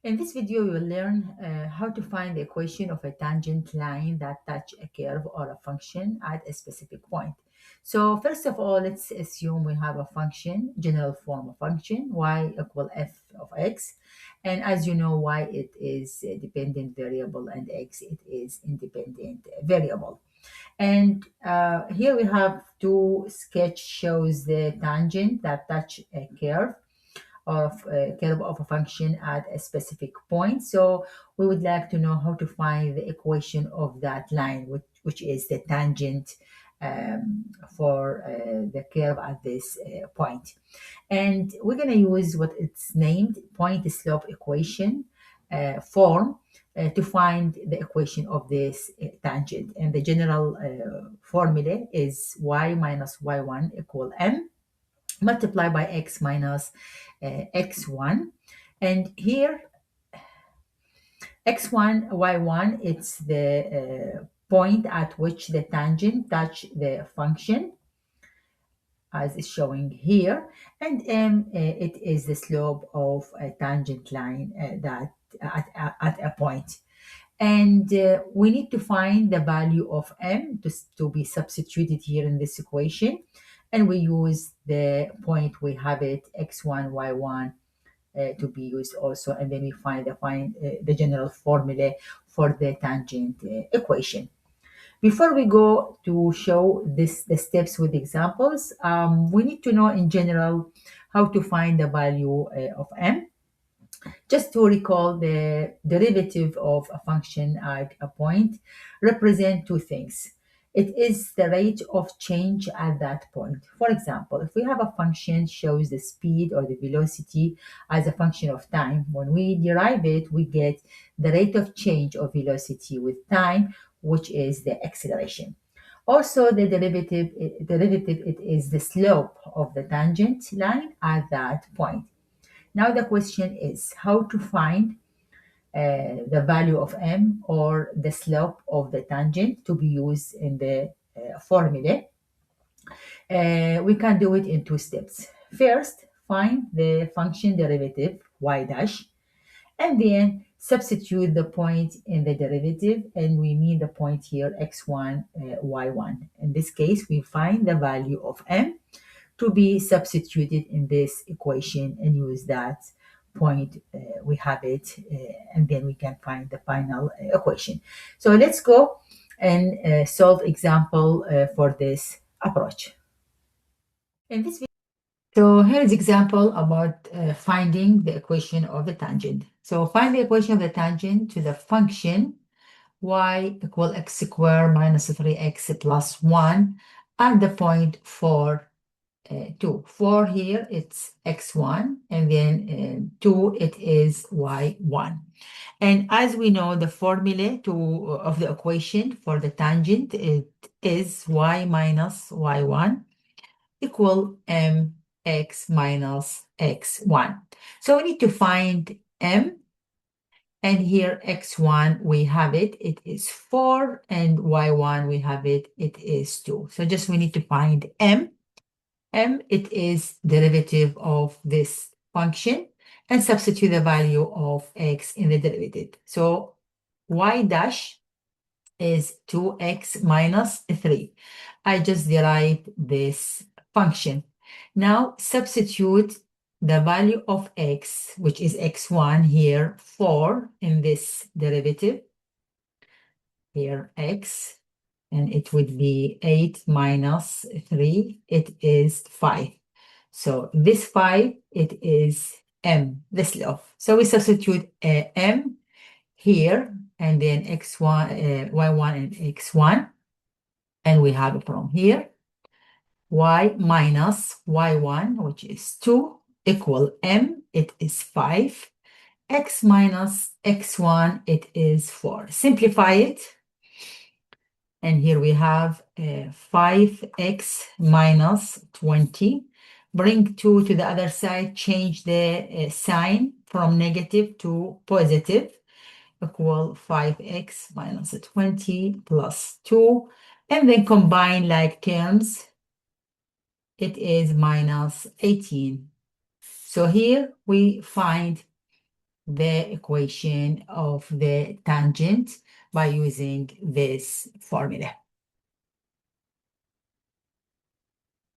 In this video, you will learn how to find the equation of a tangent line that touch a curve or a function at a specific point. So first of all, let's assume we have a function, general form of function, y equal f of x. And as you know, y it is a dependent variable and x it is independent variable. And here we have two sketch shows the tangent that touch a curve of a curve of a function at a specific point. So we would like to know how to find the equation of that line, which is the tangent for the curve at this point. And we're going to use what it's named point slope equation form to find the equation of this tangent. And the general formula is y minus y1 equal m multiplied by x minus x1. And here, x1, y1, it's the point at which the tangent touch the function, as is showing here. And m, it is the slope of a tangent line that at a point. And we need to find the value of m to be substituted here in this equation. And we use the point we have it, x1, y1, to be used also. And then we find the general formula for the tangent equation. Before we go to show the steps with examples, we need to know in general how to find the value of m. Just to recall, the derivative of a function at a point represent two things. It is the rate of change at that point. For example, if we have a function shows the speed or the velocity as a function of time, when we derive it, we get the rate of change of velocity with time, which is the acceleration. Also, the derivative it is the slope of the tangent line at that point. Now the question is how to find the value of m or the slope of the tangent to be used in the formula. We can do it in two steps. First, find the function derivative y dash, and then substitute the point in the derivative, and we mean the point here x1, y1. In this case, we find the value of m to be substituted in this equation and use that point. We have it, and then we can find the final equation. So let's go and solve example for this approach. In this video, so here is example about finding the equation of the tangent. So find the equation of the tangent to the function y equal x squared minus 3x plus 1 at the point 4, 2. 4 here, it's x1, and then 2, it is y1. And as we know, the formula of the equation for the tangent, it is y minus y1 equal mx minus x1. So we need to find m, and here x1 we have it is 4, and y1 we have it is 2. So just we need to find m. M, it is derivative of this function, and substitute the value of x in the derivative. So y dash is 2x minus 3. I just derived this function. Now substitute the value of x, which is x1 here, 4 in this derivative. Here x, and it would be 8 minus 3, it is 5. So this 5, it is m, the slope. So we substitute m here, and then x1, y1 and x1, and we have it from here, y minus y1, which is 2, equal m, it is 5, x minus x1, it is 4. Simplify it. And here we have 5x minus 20. Bring 2 to the other side, change the sign from negative to positive, equal 5x minus 20 plus 2. And then combine like terms, it is minus 18. So here we find the equation of the tangent by using this formula.